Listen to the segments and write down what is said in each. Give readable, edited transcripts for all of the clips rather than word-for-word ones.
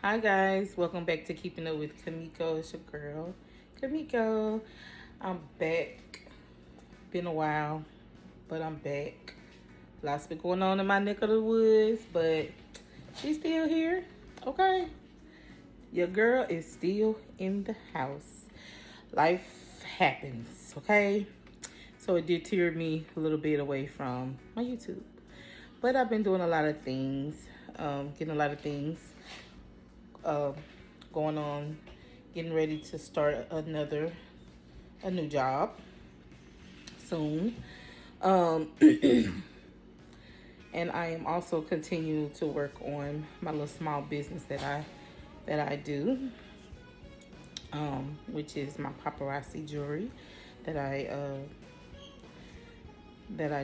Hi guys, welcome back to Keeping Up with Kamiko. It's your girl, Kamiko. I'm back. Been a while, but I'm back. Lots been going on in my neck of the woods, but she's still here. Okay, your girl is still in the house. Life happens. Okay, so it did tear me a little bit away from my YouTube, but I've been doing a lot of things, getting a lot of things uh, going on, getting ready to start a new job soon. Um, and I am also continuing to work on my little small business that I do, which is my paparazzi jewelry that I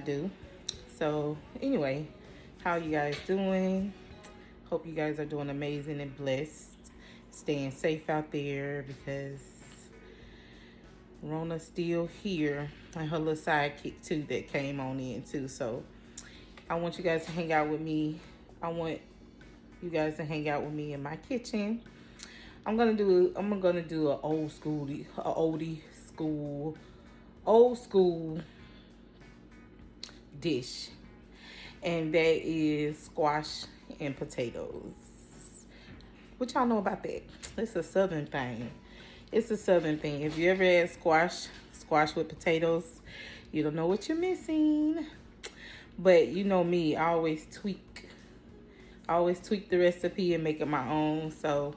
do. So anyway, how you guys doing? Hope you guys are doing amazing and blessed. Staying safe out there because Rona's still here, and her little sidekick too that came on in too. So I want you guys to hang out with me. I want you guys to hang out with me in my kitchen. I'm gonna do an old school dish, and that is squash and potatoes. What y'all know about that? It's a southern thing. It's a southern thing. If you ever had squash with potatoes, you don't know what you're missing. But you know me, I always tweak the recipe and make it my own. So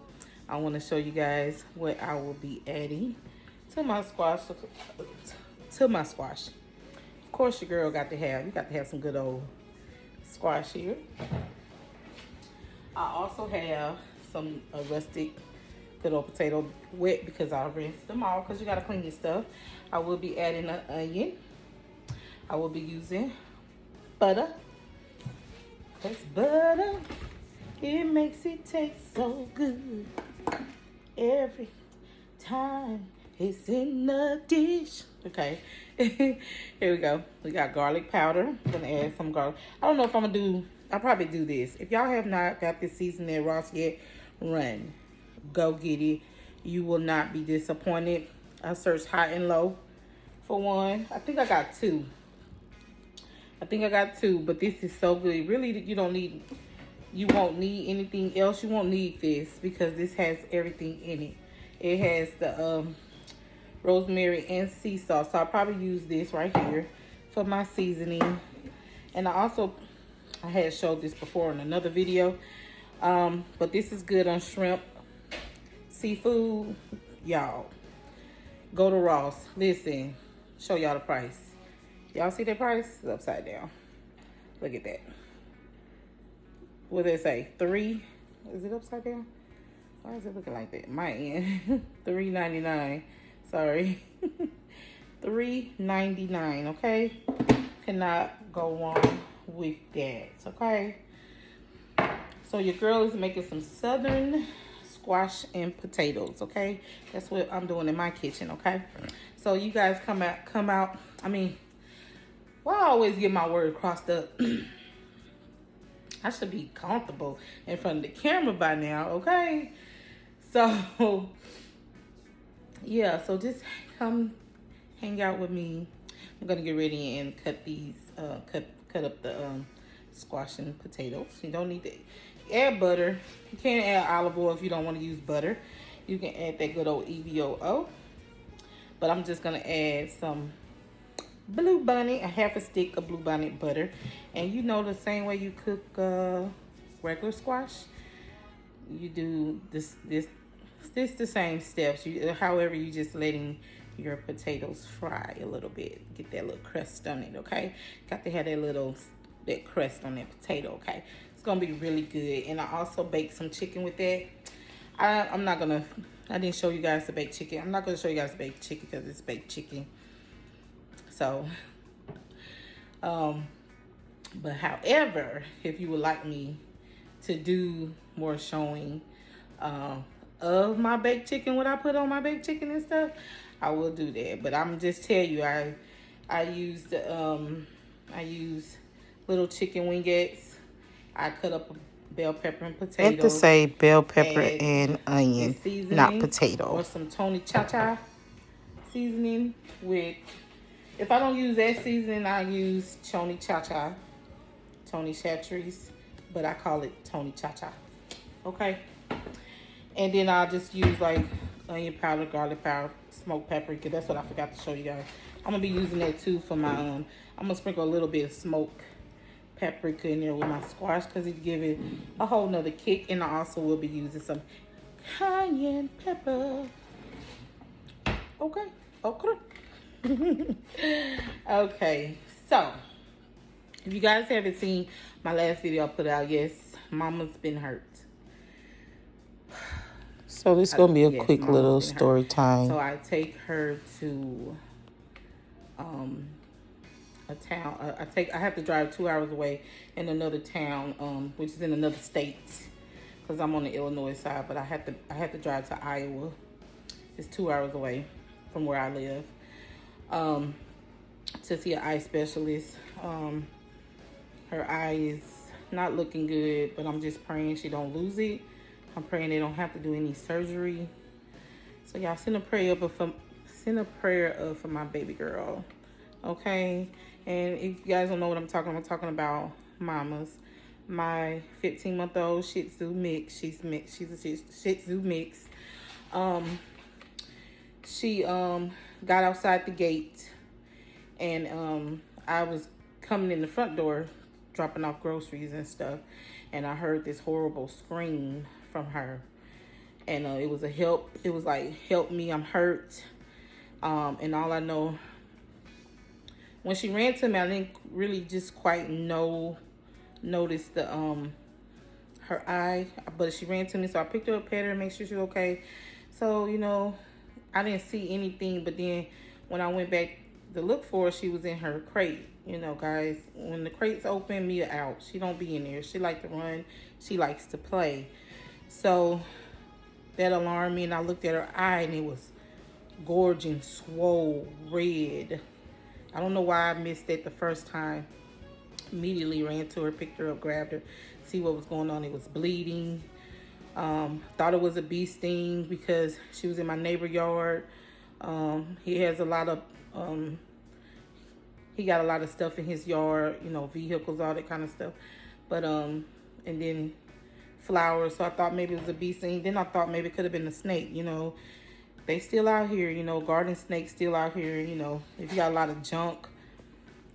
I want to show you guys what I will be adding to my squash. Of course, your girl got to have some good old squash here. I also have some rustic good old potato wet because I rinsed them all because you got to clean your stuff. I will be adding an onion. I will be using butter. That's butter. It makes it taste so good every time it's in the dish. Okay, here we go. We got garlic powder. I'm gonna add some garlic. I don't know if I'll probably do this. If y'all have not got this seasoned at Ross yet, run. Go get it. You will not be disappointed. I searched high and low for one. I think I got two, but this is so good. Really, you won't need anything else. You won't need this because this has everything in it. It has the rosemary and sea salt. So I'll probably use this right here for my seasoning. And I had showed this before in another video. But this is good on shrimp, seafood. Y'all, go to Ross. Listen, show y'all the price. Y'all see that price? It's upside down. Look at that. What did it say? 3? Is it upside down? Why is it looking like that? My end. $3.99. Sorry. $3.99. Okay. Cannot go wrong with that. Okay. So your girl is making some southern squash and potatoes. Okay. That's what I'm doing in my kitchen. Okay. So you guys come out. I mean, well, I always get my word crossed up. I should be comfortable in front of the camera by now, okay? So, yeah, so just come hang out with me. I'm gonna get ready and cut up the squash and potatoes. You don't need to add butter. You can't add olive oil if you don't want to use butter. You can add that good old EVOO. But I'm just gonna add some Blue Bonnet, a half a stick of Blue Bonnet butter. And you know the same way you cook regular squash, you do this the same steps. However, you just letting your potatoes fry a little bit. Get that little crust on it, okay? Got to have that crust on that potato, okay? It's gonna be really good. And I also baked some chicken with that. I didn't show you guys the baked chicken. I'm not gonna show you guys the baked chicken because it's baked chicken. So, but however, if you would like me to do more showing of my baked chicken, what I put on my baked chicken and stuff, I will do that. But I'm just tell you, I use little chicken wingettes. I cut up bell pepper and potatoes. Meant to say bell pepper Add and onion, this seasoning, not potato. or some Tony Chacha seasoning with. If I don't use that seasoning, I use Tony Chacha, Tony Chatrice, but I call it Tony Chacha. Okay. And then I'll just use like onion powder, garlic powder, smoked paprika. That's what I forgot to show you guys. I'm gonna be using that too for my I'm gonna sprinkle a little bit of smoked paprika in there with my squash because it give it a whole nother kick. And I also will be using some cayenne pepper. Okay. Okay, so if you guys haven't seen my last video I put out, yes, Mama's been hurt. So this is gonna be a quick little story time. So I take her to a town. I have to drive 2 hours away in another town, which is in another state, because I'm on the Illinois side. But I have to drive to Iowa. It's 2 hours away from where I live. To see an eye specialist. Her eye is not looking good, but I'm just praying she don't lose it. I'm praying they don't have to do any surgery. So y'all send a prayer up for my baby girl. Okay? And if you guys don't know what I'm talking about mamas. My 15-month-old Shih Tzu mix. She's a Shih Tzu mix. She got outside the gate, and I was coming in the front door dropping off groceries and stuff, and I heard this horrible scream from her, and it was like, help me, I'm hurt. And all I know, when she ran to me, I didn't really just quite notice the her eye, but she ran to me, so I picked her up, pet her, make sure she's okay. So, you know, I didn't see anything, but then when I went back to look for her, she was in her crate. You know, guys, when the crate's open, Mia out. She don't be in there. She like to run. She likes to play. So that alarmed me, and I looked at her eye, and it was gorging, swole, red. I don't know why I missed it the first time. Immediately ran to her, picked her up, grabbed her, see what was going on. It was bleeding. Thought it was a bee sting because she was in my neighbor yard. He has a lot of he got a lot of stuff in his yard, you know, vehicles, all that kind of stuff. But and then flowers. So I thought maybe it was a bee sting. Then I thought maybe it could have been a snake. You know, they still out here. You know, garden snakes still out here. You know, if you got a lot of junk,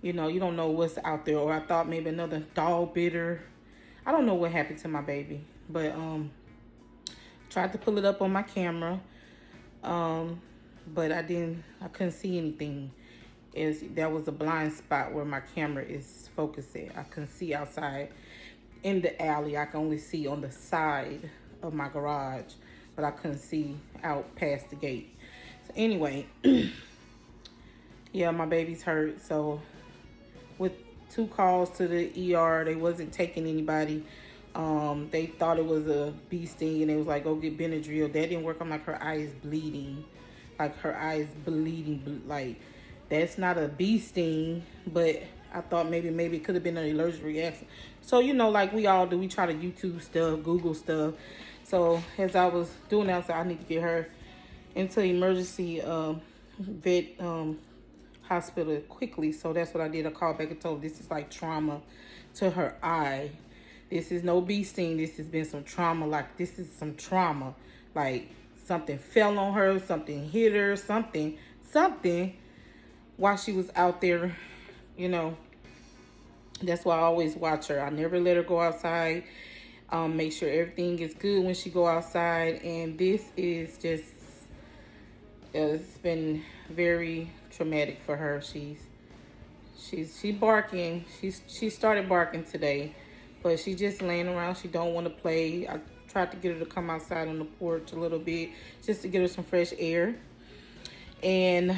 you know, you don't know what's out there. Or I thought maybe another dog bit her. I don't know what happened to my baby, but tried to pull it up on my camera, but I couldn't see anything. That was a blind spot where my camera is focused at. I couldn't see outside in the alley. I can only see on the side of my garage, but I couldn't see out past the gate. So anyway, yeah, my baby's hurt. So with 2 calls to the ER, they wasn't taking anybody. They thought it was a bee sting, and they was like, go get Benadryl. That didn't work. I'm like, her eye is bleeding. Like, her eye is bleeding. Like, that's not a bee sting, but I thought maybe it could have been an allergic reaction. So, you know, like we all do, we try to YouTube stuff, Google stuff. So as I was doing that, I said, I need to get her into emergency vet hospital quickly. So that's what I did. I called back and told her this is like trauma to her eye. This is no bee sting. This has been some trauma. Like, this is some trauma. Like, something fell on her, something hit her, something while she was out there, you know. That's why I always watch her. I never let her go outside. Make sure everything is good when she go outside. And this is just, it's been very traumatic for her. She's barking. She started barking today, but she just laying around. She don't want to play. I tried to get her to come outside on the porch a little bit just to get her some fresh air. And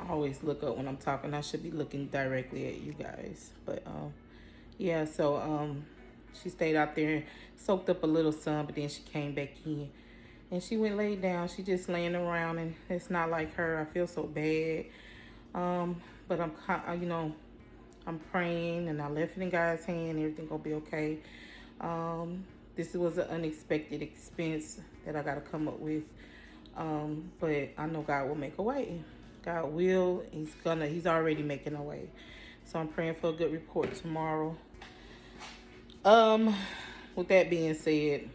I always look up when I'm talking. I should be looking directly at you guys. But yeah, so she stayed out there and soaked up a little sun, but then she came back in. And she went laid down. She just laying around, and it's not like her. I feel so bad. But I'm, you know, I'm praying, and I left it in God's hand. Everything gonna be okay. This was an unexpected expense that I gotta come up with. But I know God will make a way. God will. He's already making a way. So I'm praying for a good report tomorrow. With that being said,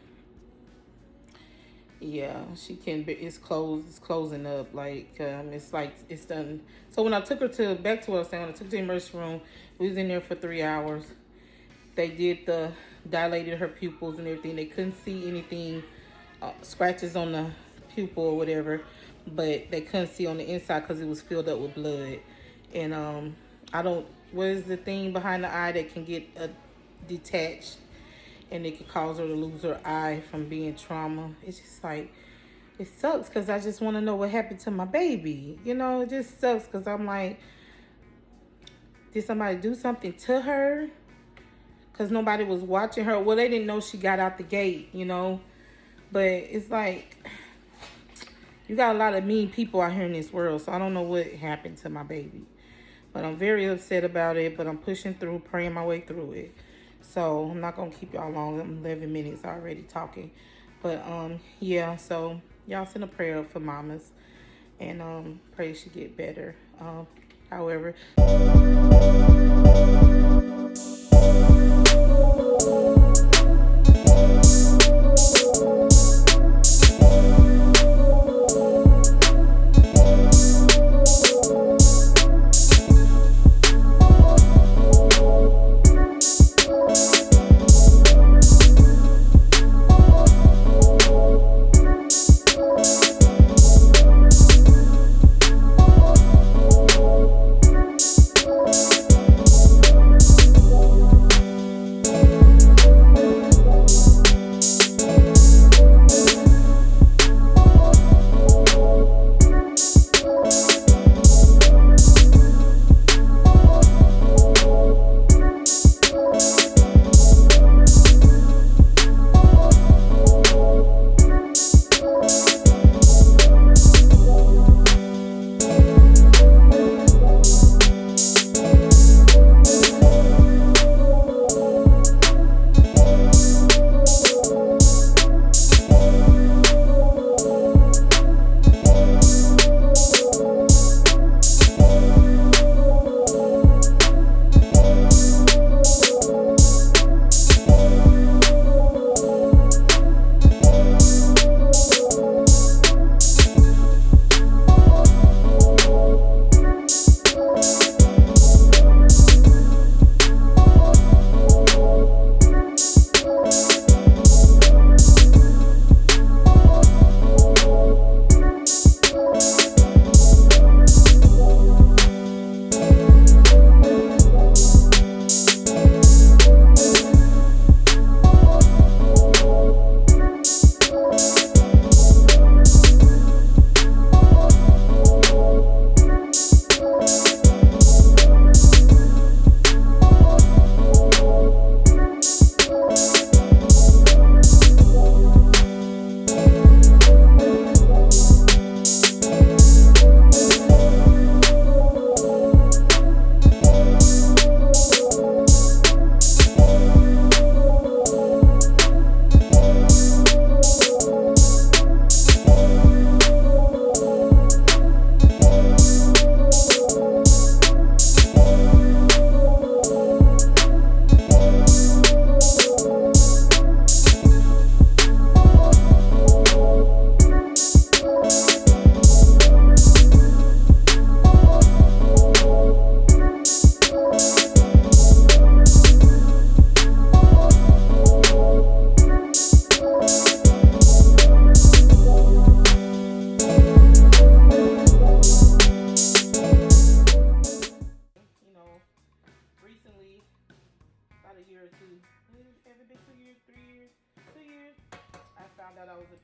yeah, she can be, it's closing up. It's done. So when I took her back to what I was saying, when I took her to the emergency room, we was in there for 3 hours. They dilated her pupils and everything. They couldn't see anything, scratches on the pupil or whatever, but they couldn't see on the inside because it was filled up with blood. And what is the thing behind the eye that can get detached, and it could cause her to lose her eye from being trauma? It's just like, it sucks because I just want to know what happened to my baby. It just sucks because I'm like, did somebody do something to her? Because nobody was watching her. Well, they didn't know she got out the gate, But it's like, you got a lot of mean people out here in this world, so I don't know what happened to my baby. But I'm very upset about it, but I'm pushing through, praying my way through it. So I'm not going to keep y'all long. I'm 11 minutes already talking. But, yeah, so y'all send a prayer up for mamas. And pray she get better. However...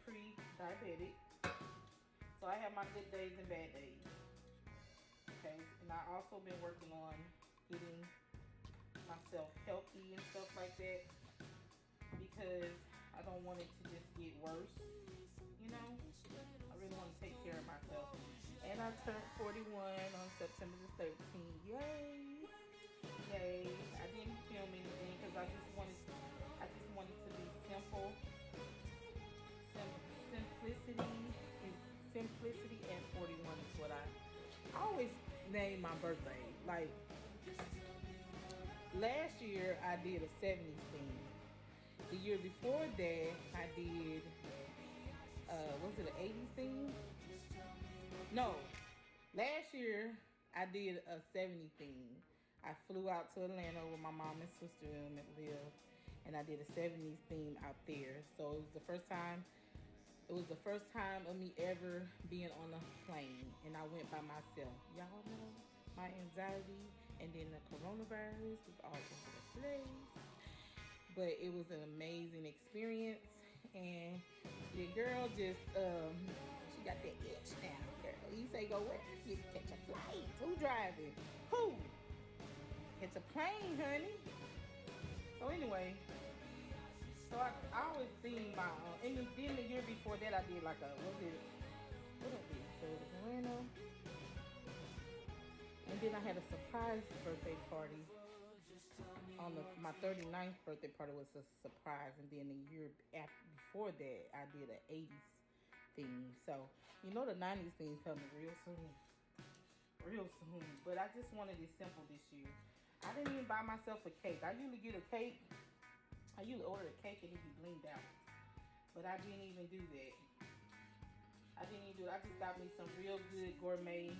pre-diabetic. So I have my good days and bad days. Okay, and I also been working on getting myself healthy and stuff like that because I don't want it to just get worse. I really want to take care of myself. And I turned 41 on September the 13th. Yay! Yay! name my birthday. Like, last year I did a 70s theme. The year before that I did, was it an 80s theme? No. Last year I did a 70 theme. I flew out to Atlanta with my mom and sister that lived, and I did a 70s theme out there. So it was the first time. It was the first time of me ever being on a plane, and I went by myself. Y'all know my anxiety, and then the coronavirus was all over the place. But it was an amazing experience, and the girl just she got that itch now, girl. You say go where? You catch a flight. Who driving? Who? Catch a plane, honey. So anyway. So I always think my and then the year before that I did like a what did so it was Orlando, and then I had a surprise birthday party on my 39th birthday party was a surprise, and then the year before that I did an 80s theme. So you know the 90s theme coming real soon. But I just wanted it simple this year. I didn't even buy myself a cake. I usually get a cake. I usually order a cake and it be blinged out. But I didn't even do that. I just got me some real good gourmet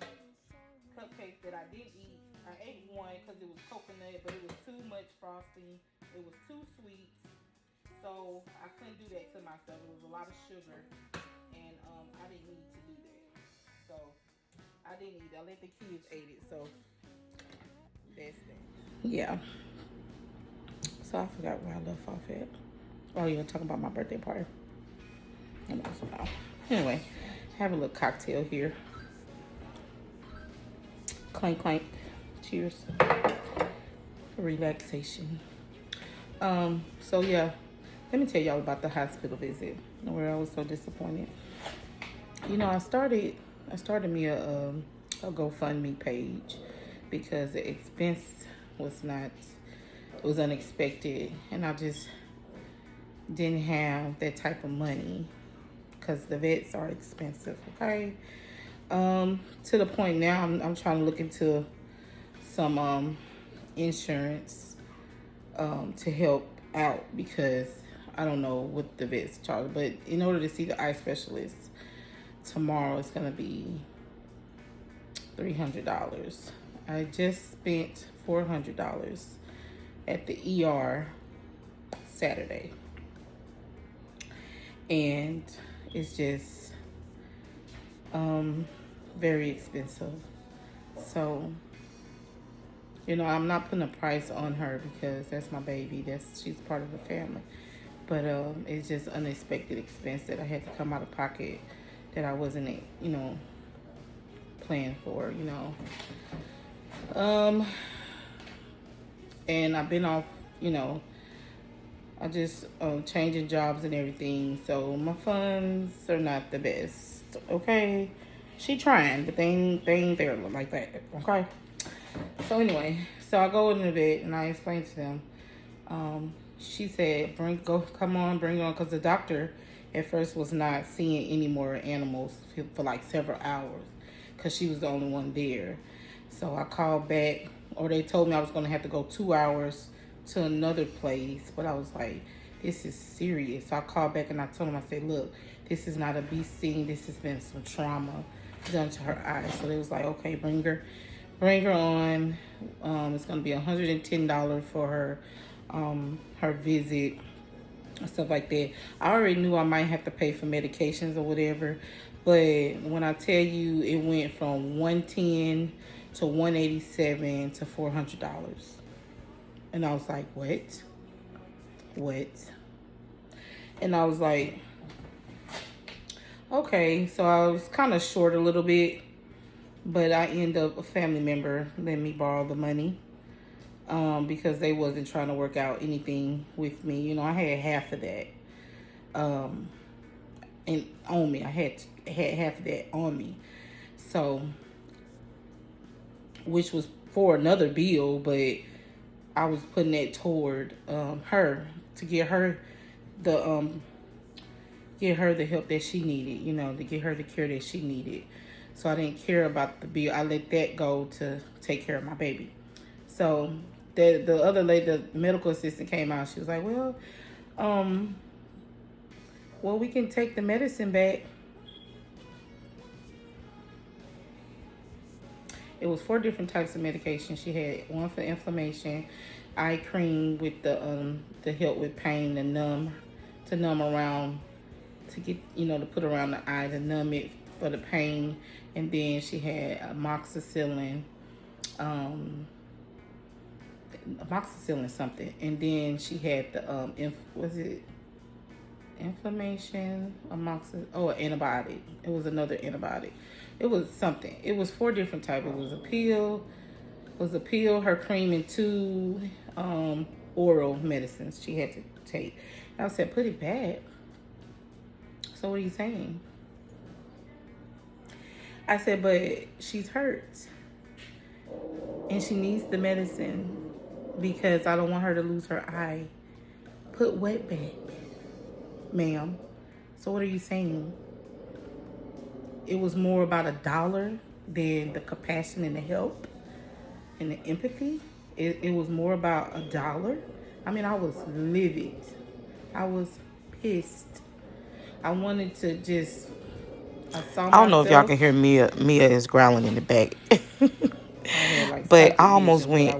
cupcakes that I did eat. I ate one because it was coconut, but it was too much frosting. It was too sweet. So I couldn't do that to myself. It was a lot of sugar. And I didn't need to do that. So I didn't eat it. I let the kids eat it. So that's that. Yeah. So I forgot where I left off at. Oh, you're talking about my birthday party. And also, anyway, have a little cocktail here. Clank, clank. Cheers. Relaxation. So yeah, let me tell y'all about the hospital visit where I was so disappointed. You know, I started me a GoFundMe page because the expense was unexpected, and I just didn't have that type of money because the vets are expensive. Okay, to the point now I'm trying to look into some insurance to help out because I don't know what the vets charge. But in order to see the eye specialist tomorrow, it's gonna be $300. I just spent $400 at the ER Saturday, and it's just very expensive. So you know, I'm not putting a price on her because that's my baby. She's part of the family. But it's just unexpected expense that I had to come out of pocket that I wasn't, you know, planning for, you know. And I've been off, you know, I just changing jobs and everything. So my funds are not the best, okay? She trying, but they ain't there like that, okay? So anyway, so I go in the vet and I explain to them. She said, come on, bring on, because the doctor at first was not seeing any more animals for like several hours because she was the only one there. So I called back, or they told me I was going to have to go 2 hours to another place, but I was like, this is serious. So I called back and I told them, I said, look, this is not a bee sting. This has been some trauma done to her eyes. So they was like, okay, bring her on. It's gonna be $110 for her visit and stuff like that. I already knew I might have to pay for medications or whatever, but when I tell you it went from $110 to $187 to $400, and I was like, what? And I was like, okay. So I was kind of short a little bit. But I end up, a family member let me borrow the money because they wasn't trying to work out anything with me. You know, I had half of that and on me. I had half of that on me. So, which was for another bill, but I was putting that toward her to get her the help that she needed, you know, to get her the care that she needed. So I didn't care about the bill. I let that go to take care of my baby. So the other lady, the medical assistant, came out. She was like, well, we can take the medicine back. It was 4 different types of medication. She had one for inflammation, eye cream with the help with pain, to numb around, to get, to put around the eye to numb it for the pain. And then she had amoxicillin, something. And then she had the was it inflammation, antibiotic. It was another antibiotic. It was something. It was 4 different types. It was a pill, her cream, and 2 oral medicines she had to take. I said, put it back. So what are you saying? I said, but she's hurt. And she needs the medicine because I don't want her to lose her eye. Put what back, ma'am? So what are you saying? It was more about $1 than the compassion and the help and the empathy. It was more about $1. I mean, I was livid. I was pissed. I wanted to just... I don't know if y'all can hear Mia. Mia is growling in the back. But I almost went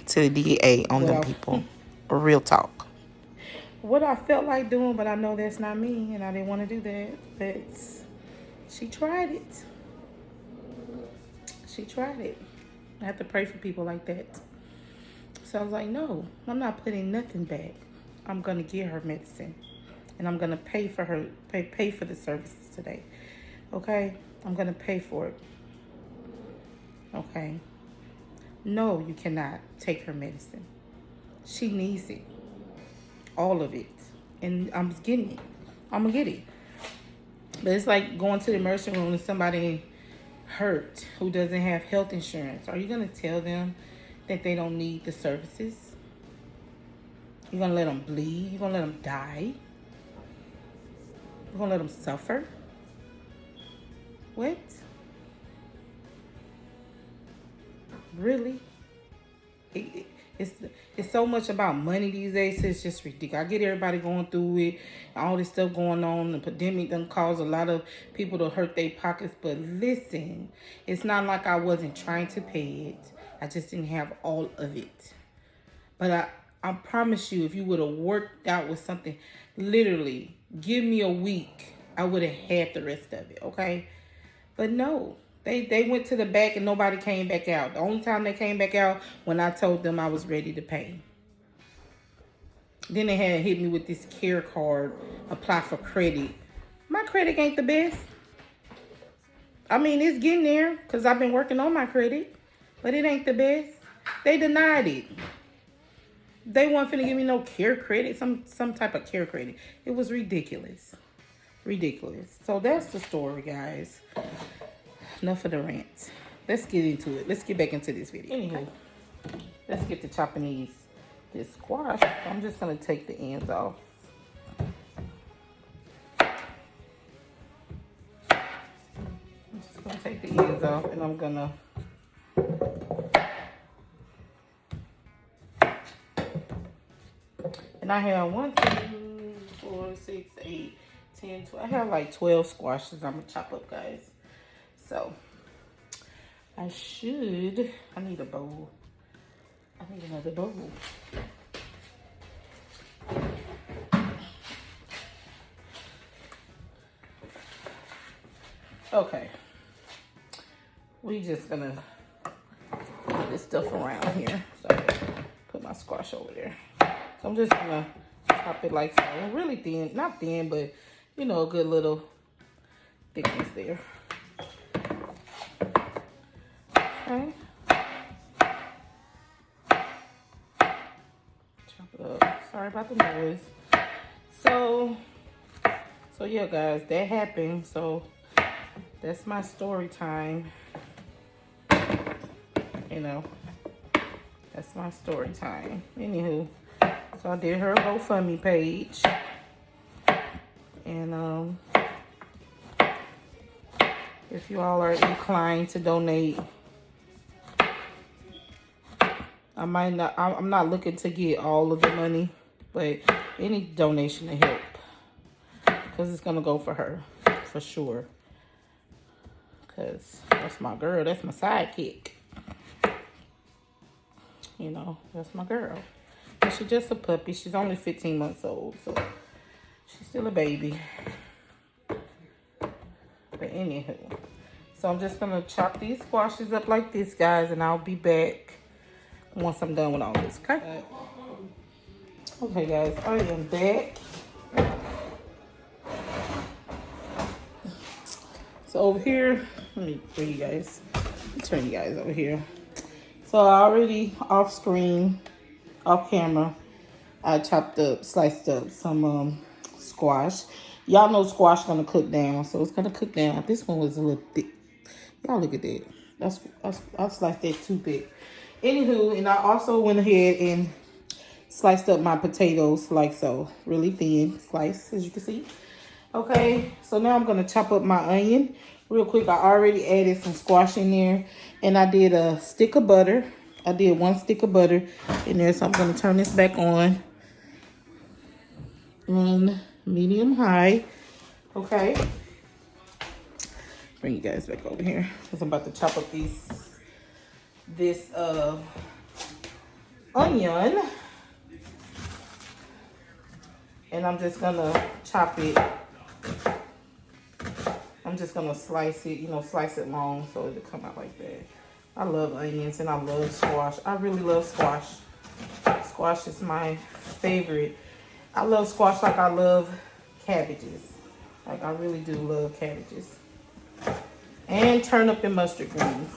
to the DA on them people. Real talk. What I felt like doing, but I know that's not me, and I didn't want to do that. But she tried it. She tried it. I have to pray for people like that. So I was like, no, I'm not putting nothing back. I'm going to get her medicine. And I'm going to pay for her, pay for the services today. Okay? I'm going to pay for it. Okay? No, you cannot take her medicine. She needs it. All of it. And I'm getting it. I'm going to get it. But it's like going to the emergency room and somebody hurt who doesn't have health insurance. Are you going to tell them that they don't need the services? You're going to let them bleed? You're going to let them die? You're going to let them suffer? What? Really? It's so much about money these days. It's just ridiculous. I get everybody going through it. All this stuff going on. The pandemic done caused a lot of people to hurt their pockets. But listen, it's not like I wasn't trying to pay it. I just didn't have all of it. But I promise you, if you would have worked out with something, literally, give me a week, I would have had the rest of it, okay? But no. They went to the back and nobody came back out. The only time they came back out when I told them I was ready to pay. Then they had hit me with this care card, apply for credit. My credit ain't the best. I mean, it's getting there because I've been working on my credit, but it ain't the best. They denied it. They weren't finna give me no care credit, some type of care credit. It was ridiculous. Ridiculous. So that's the story, guys. Enough of the rant. Let's get into it. Let's get back into this video. Anywho, let's get to chopping this squash. I'm just going to take the ends off. I'm just going to take the ends off and I'm going to... And I have 1, 2, 4, 6, 8, 10, 12. I have like 12 squashes I'm going to chop up, guys. So, I need a bowl. I need another bowl. Okay. We just gonna put this stuff around here. So, put my squash over there. So, I'm just gonna chop it like so. Really thin. Not thin, but, you know, a good little thickness there. Okay. Chop it up. Sorry about the noise. So yeah, guys, that happened. So that's my story time. You know, that's my story time. Anywho, so I did her GoFundMe page, and If you all are inclined to donate, I'm not looking to get all of the money, but any donation to help, because it's gonna go for her, for sure. Because that's my girl, that's my sidekick. You know, that's my girl. And she's just a puppy. She's only 15 months old, so she's still a baby. But anywho, so I'm just gonna chop these squashes up like this, guys, and I'll be back once I'm done with all this, okay? Okay, guys, I am back. So over here, let me bring you guys, turn you guys over here. So I already off screen, off camera, I chopped up, sliced up some squash. Y'all know squash gonna cook down, so it's gonna cook down. This one was a little thick. Y'all look at that. I sliced that too thick. Anywho, and I also went ahead and sliced up my potatoes like so, really thin slice, as you can see. Okay, so now I'm gonna chop up my onion real quick. I already added some squash in there, and I did a stick of butter. I did 1 stick of butter in there, so I'm gonna turn this back on medium high. Okay, bring you guys back over here because I'm about to chop up this onion, and I'm just gonna chop it. I'm just gonna slice it, you know, slice it long so it'll come out like that. I love onions and I love squash. I really love squash. Squash is my favorite. I love squash like I love cabbages. Like I really do love cabbages. And turnip and mustard greens.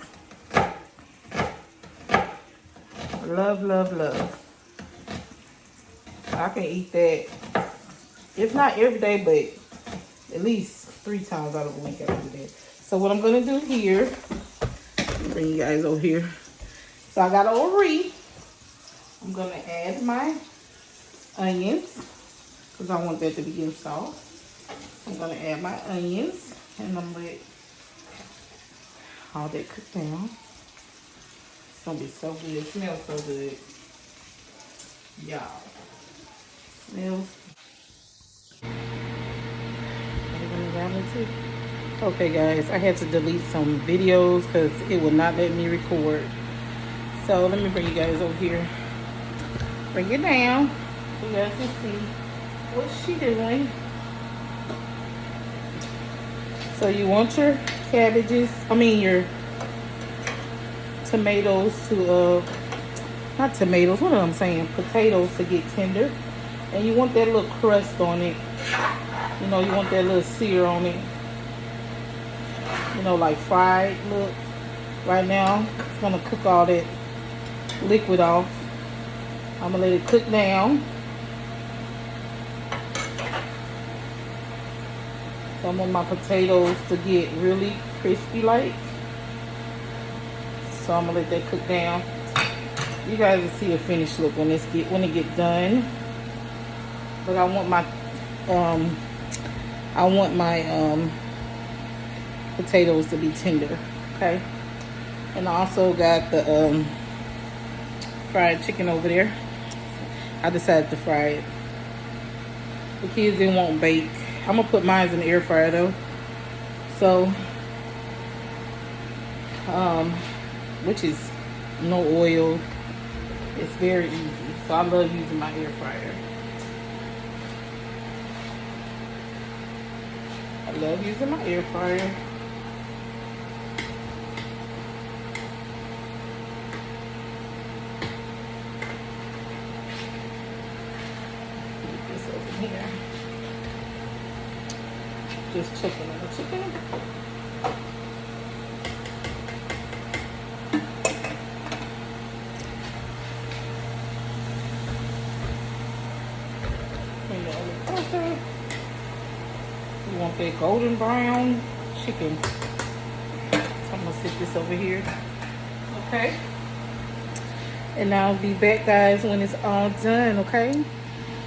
Love, love, love. I can eat that, if not every day, but at least 3 times out of a week I do that. So what I'm gonna do here, bring you guys over here. So I got an oree. I'm gonna add my onions because I want that to begin soft. I'm gonna add my onions and I'm gonna let all that cook down. It's gonna be so good. It smells so good. Y'all. Smells. Okay guys, I had to delete some videos because it would not let me record. So let me bring you guys over here. Bring it down so you guys can see what she doing. So you want your cabbages, your tomatoes to, not tomatoes, what am I saying? Potatoes to get tender. And you want that little crust on it. You know, you want that little sear on it. You know, like fried look. Right now, it's gonna cook all that liquid off. I'm gonna let it cook down. So I want my potatoes to get really crispy like. So I'm gonna let that cook down. You guys will see a finished look when it get done. But I want my potatoes to be tender, okay? And I also got the fried chicken over there. I decided to fry it. The kids didn't want bake. I'm gonna put mine in the air fryer though. So, which is no oil. It's very easy. So I love using my air fryer. I love using my air fryer. Put this over here. Just checking on the chicken. Bring it a little closer. You want that golden brown chicken. So I'm gonna sit this over here. Okay. And I'll be back, guys, when it's all done, okay?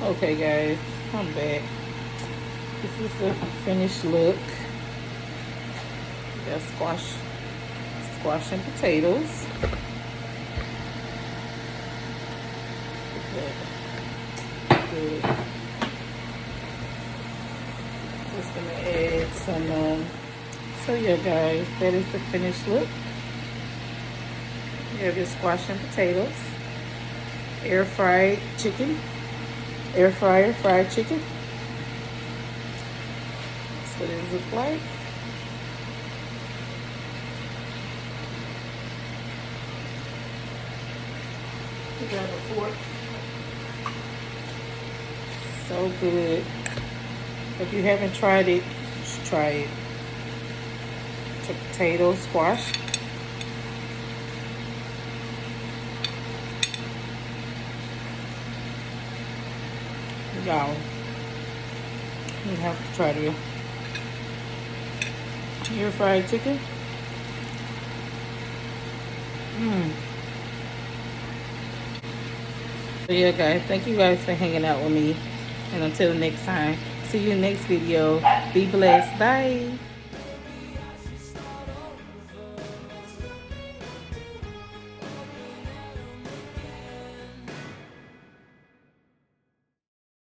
Okay, guys, I'm back. This is the finished look. Got squash and potatoes. Good. Just gonna add some. So yeah, guys, that is the finished look. You have your squash and potatoes, air fried chicken, air fryer fried chicken. That's what it looks like. Grab a fork. So good. If you haven't tried it, just try it. Potato squash. Y'all, you have to try the air fried chicken. So yeah, guys, thank you guys for hanging out with me, and until next time, see you next video. Be blessed. Bye.